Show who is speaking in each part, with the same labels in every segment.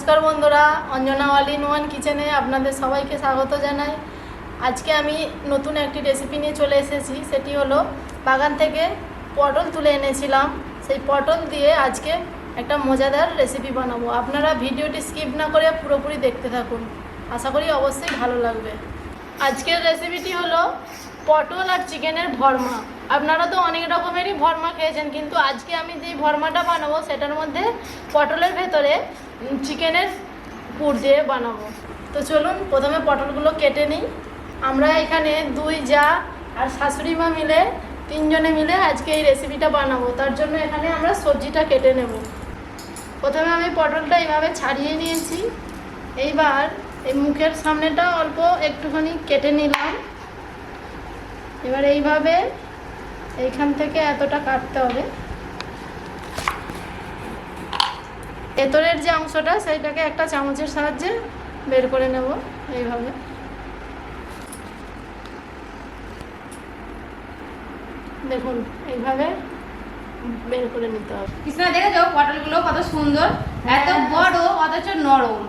Speaker 1: নমস্কার বন্ধুরা, Anjana all in one কিচেনে আপনাদের সবাইকে স্বাগত জানাই। আজকে আমি নতুন একটি রেসিপি নিয়ে চলে এসেছি। সেটি হলো বাগান থেকে পটল তুলে এনেছিলাম। সেই পটল দিয়ে আজকে একটা মজাদার রেসিপি বানাবো। আপনারা ভিডিওটি স্কিপ না করে পুরোপুরি দেখতে থাকুন, আশা করি অবশ্যই ভালো লাগবে। আজকের রেসিপিটি হলো পটল আর চিকেনের ভর্মা। আপনারা তো অনেক রকমেরই ভর্মা খেয়েছেন, কিন্তু আজকে আমি যেই ভর্মাটা বানাবো সেটার মধ্যে পটলের ভেতরে চিকেনের পুর দিয়ে বানাবো। তো চলুন প্রথমে পটলগুলো কেটে নিই। আমরা এখানে দুই জা আর শাশুড়ি মা মিলে তিনজনে মিলে আজকে এই রেসিপিটা বানাবো। তার জন্য এখানে আমরা সবজিটা কেটে নেব। প্রথমে আমি পটলটা এইভাবে ছাড়িয়ে নিয়েছি। এইবার এই মুখের সামনেটা অল্প একটুখানি কেটে নিলাম। এবার এইভাবে এইখান থেকে এতটা কাটতে হবে। ভেতরের যে অংশটা সেইটাকে একটা চামচের সাহায্যে বের করে নেব। এইভাবে দেখুন, এইভাবে বের করে নিতে হবে।
Speaker 2: কৃষ্ণা, দেখেছো পটলগুলো কত সুন্দর, এত বড় অথচ নরম,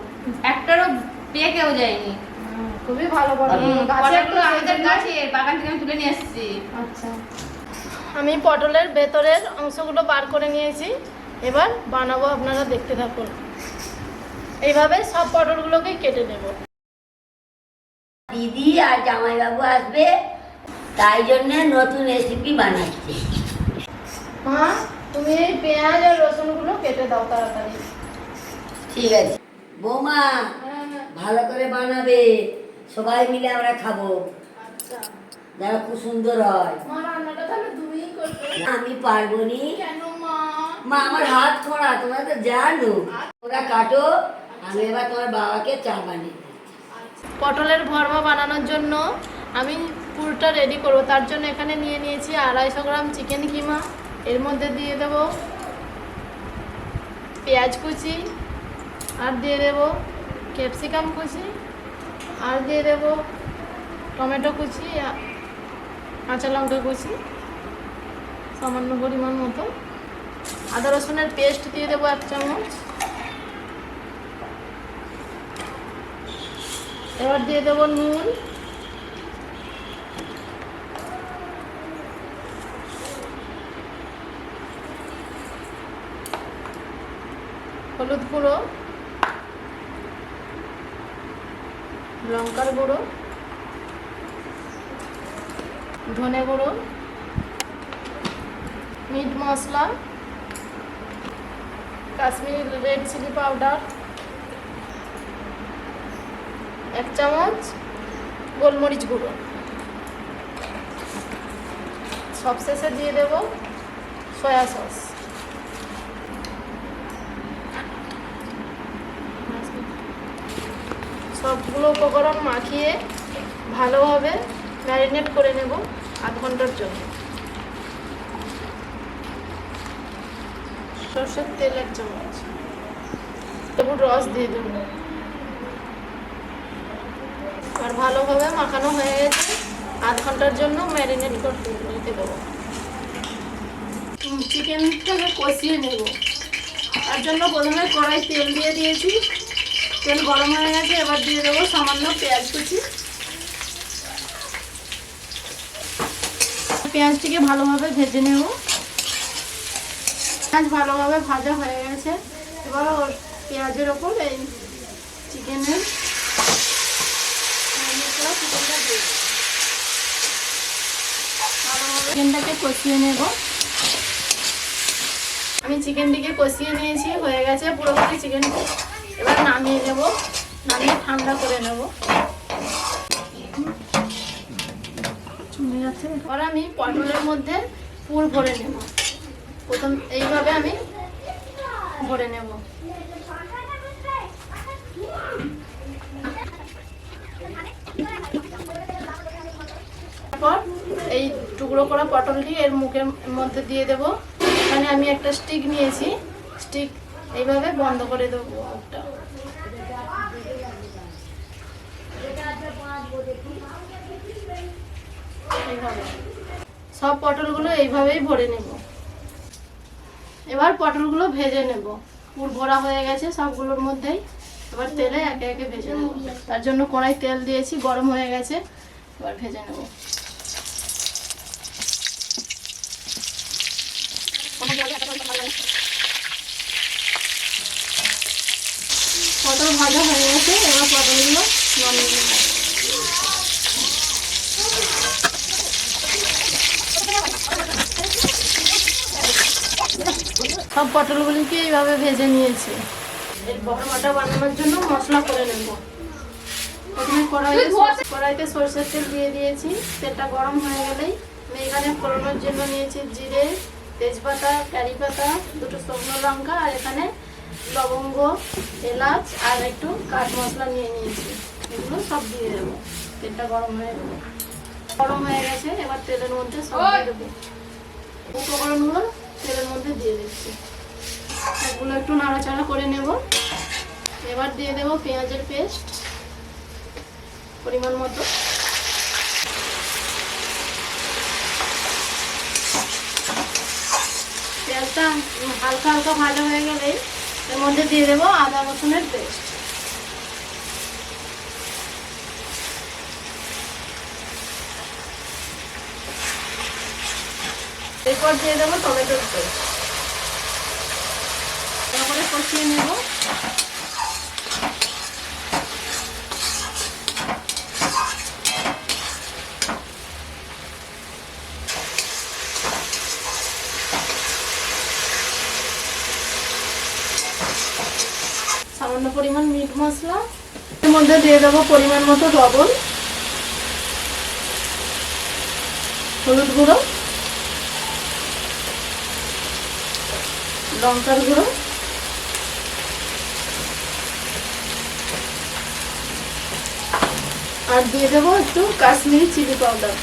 Speaker 2: একটারও পেকেও যায়নি।
Speaker 1: খুবই ভালো
Speaker 2: পটলগুলো আমাদের গাছের বাগান থেকে আমি তুলে নিয়ে এসেছি।
Speaker 1: আচ্ছা, আমি পটলের ভেতরের অংশগুলো বার করে নিয়েছি। এবার বানাবো, আপনারা দেখতে থাকুন। এইভাবে সব পটলগুলোকে কেটে নেব।
Speaker 3: দিদি আর জামাইবাবু আসবে, তাই জন্য নতুন রেসিপি বানাচ্ছি।
Speaker 1: মা, তুমি এই পেঁয়াজ আর রসুনগুলো কেটে দাও তাড়াতাড়ি।
Speaker 3: ঠিক আছে বৌমা, ভালো করে বানাবে, সবাই মিলে আমরা খাবো,
Speaker 1: আচ্ছা,
Speaker 3: যেন খুব সুন্দর হয়।
Speaker 1: মা রান্নাটা তাহলে তুমিই করবে।
Speaker 3: আমি পারবো নি
Speaker 1: কেন মা?
Speaker 3: মা, আমার হাত খোঁড়া, তোমরা তো জানো। তোমরা কাটো, আমি এবার তোমার বাবাকে চা বানিয়ে দিই।
Speaker 1: পটলের ভর্মা বানানোর জন্য আমি পুরটা রেডি করব। তার জন্য এখানে নিয়ে নিয়েছি 250 গ্রাম চিকেন কিমা। এর মধ্যে দিয়ে দেব পেঁয়াজ কুচি, আর দিয়ে দেব ক্যাপসিকাম কুচি, আর দিয়ে দেব টমেটো কুচি, কাঁচা লঙ্কা কুচি সামান্য পরিমাণ মতো, আদা রসুনের পেস্ট দিয়ে দেবো 1 চামচ। এবার দিয়ে দেবো নুন, হলুদ গুঁড়ো, লঙ্কার গুঁড়ো, ধনে গুঁড়ো, মিট মশলা, কাশ্মীরি রেড চিলি পাউডার 1 চামচ, গোলমরিচ গুঁড়ো। সবশেষে দিয়ে দেব সয়া সস। সবগুলো উপকরণ মাখিয়ে ভালোভাবে ম্যারিনেট করে নেব আধ ঘন্টার জন্য। সরষের তেল 1 চামচ, লেবুর রস দিয়ে দেব। আর ভালোভাবে মাখানো হয়ে গেছে, আধ ঘন্টার জন্য ম্যারিনেট করতে রেখে দেবো। চিকেনটাকে কষিয়ে নেব। তার জন্য প্রথমে কড়াই তেল দিয়ে দিয়েছি, তেল গরম হয়ে গেছে। এবার দিয়ে দেবো সামান্য পেঁয়াজ কুচি। পেঁয়াজটিকে ভালোভাবে ভেজে নেব। পেঁয়াজ ভালোভাবে ভাজা হয়ে গেছে। এবার পেঁয়াজের ওপর এই চিকেনের চিকেনটাকে কষিয়ে নেব। আমি চিকেনটিকে কষিয়ে নিয়েছি, হয়ে গেছে পুরোপুরি চিকেনটি। এবার নামিয়ে নেব, নামিয়ে ঠান্ডা করে নেব। এবার আমি পটলের মধ্যে পুর ভরে নেব। প্রথম এইভাবে আমি ভরে নেব। তারপর এই টুকরো করা পটলটি এর মুখের মধ্যে দিয়ে দেব। এখানে আমি একটা স্টিক নিয়েছি, স্টিক এইভাবে বন্ধ করে দেবো মুখটা। এইভাবে সব পটলগুলো এইভাবেই ভরে নেব। এবার পটলগুলো ভেজে নেব। পুর ভরা হয়ে গেছে সবগুলোর মধ্যেই। এবার তেলে একে একে ভেজে নেবো। তার জন্য কড়াই তেল দিয়েছি, গরম হয়ে গেছে, এবার ভেজে নেবো। পটল ভাজা হয়ে গেছে, এবার পটলগুলো নামিয়ে নেবো। সব পটলগুলিকে এইভাবে ভেজে নিয়েছি। এর বড়াটা বানানোর জন্য মশলা করে নেব। প্রথমে কড়াইতে সরষের তেল দিয়ে দিয়েছি। তেলটা গরম হয়ে গেলেই আমি এখানে ফোড়নের জন্য নিয়েছি জিরে, তেজপাতা, কারি পাতা, দুটো শুকনো লঙ্কা, আর এখানে লবঙ্গ, এলাচ আর একটু কাঠ মশলা নিয়ে নিয়েছি। এগুলো সব দিয়ে দেবো। তেলটা গরম হয়ে গেল, গরম হয়ে গেছে, এবার তেলের মধ্যে সব দিয়ে দেবো। উপকরণগুলো তেলের মধ্যে দিয়ে দিচ্ছি। এগুলো একটু নাড়াচাড়া করে নেব। এবার দিয়ে দেবো পেঁয়াজের পেস্ট পরিমাণ মতো। পেঁয়াজটা হালকা হালকা ভাজা হয়ে গেলেই এর মধ্যে দিয়ে দেবো আদা রসুনের পেস্ট। এরপর দিয়ে দেবো টমেটোর পেস্ট। তারপরে কষিয়ে নেব। সামান্য পরিমাণ মিট মশলা, এর মধ্যে দিয়ে দেবো পরিমাণ মতো লবণ, হলুদ গুঁড়ো, লঙ্কার গুঁড়ো, আর দিয়ে দেবো একটু কাশ্মীরি চিলি পাউডার।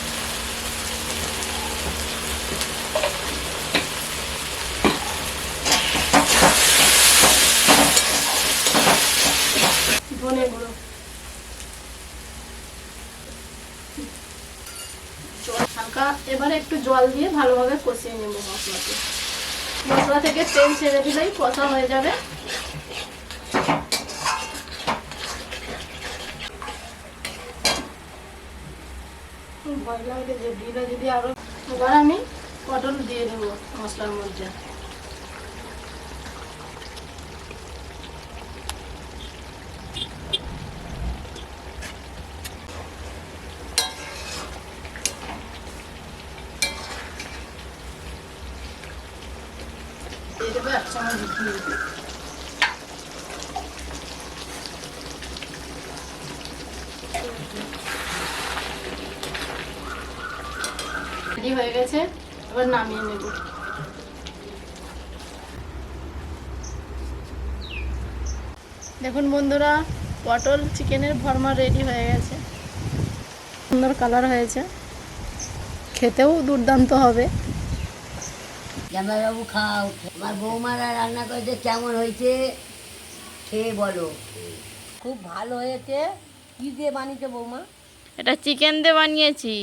Speaker 1: ধনে গুঁড়ো, হালকা এবারে একটু জল দিয়ে ভালোভাবে কষিয়ে নেব মশলাকে। মশলা থেকে তেল ছেড়ে দিলেই কষা হয়ে যাবে। ভয় লাগে যে দিলে যদি আরো। এবার আমি পটল দিয়ে দেবো মশলার মধ্যে। দিয়ে দেবো 1 চামচ ঘি। রেডি হয়ে গেছে, এবার নামিয়ে নেব। দেখুন বন্ধুরা, পটল চিকেনের ভর্মা রেডি হয়ে গেছে। সুন্দর কালার হয়েছে, খেতেও দুর্দান্ত হবে।
Speaker 3: জামাইবাবু খাও। আমার বৌমারা রান্না করেছে, কেমন হয়েছে খেয়ে বলো। খুব ভালো হয়েছে। কি দিয়ে বানিয়েছে বৌমা?
Speaker 2: এটা চিকেন দিয়ে বানিয়েছি।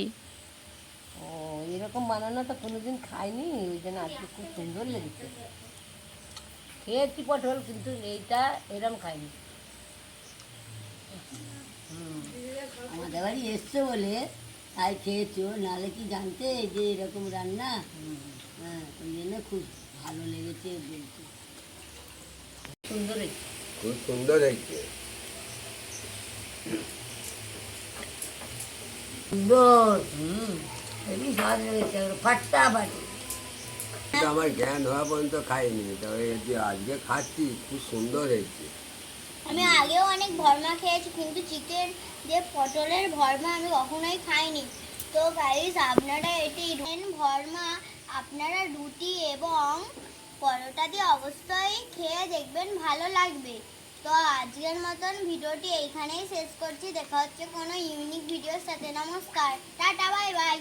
Speaker 3: ও, এরকম বানানো তো কোনোদিন খাইনি, ওই জন্য আজকে খুব সুন্দর লেগেছে। খেয়েছি পটল, কিন্তু এইটা এরকম খাইনি। আমাদের বাড়ি এসছো বলে তাই খেয়েছো, নাহলে কি জানতে যে এরকম রান্না? হ্যাঁ, ওই জন্য খুব ভালো লেগেছে বলছি। সুন্দর হয়েছে,
Speaker 4: খুব সুন্দর হয়েছে।
Speaker 3: সুন্দর। হেবি স্বাদ লেগেছে, ফাটাফাটি।
Speaker 4: এটা আমার জ্ঞান হওয়া পর্যন্ত খাইনি, তবে যে আজকে খাচ্ছি খুব সুন্দর হয়েছে।
Speaker 5: আমি আগেও অনেক ভর্মা খেয়েছি, কিন্তু চিকেন যে পটলের ভর্মা আমি কখনোই খাইনি। তো গাইস, আপনারা এটি ভর্মা আপনারা রুটি এবং পরোটা দিয়ে অবশ্যই খেয়ে দেখবেন, ভালো লাগবে। তো আজকের মতন ভিডিওটি এইখানেই শেষ করছি। দেখা হচ্ছে কোনো ইউনিক ভিডিওর সাথে। নমস্কার, টাটা, বাই বাই।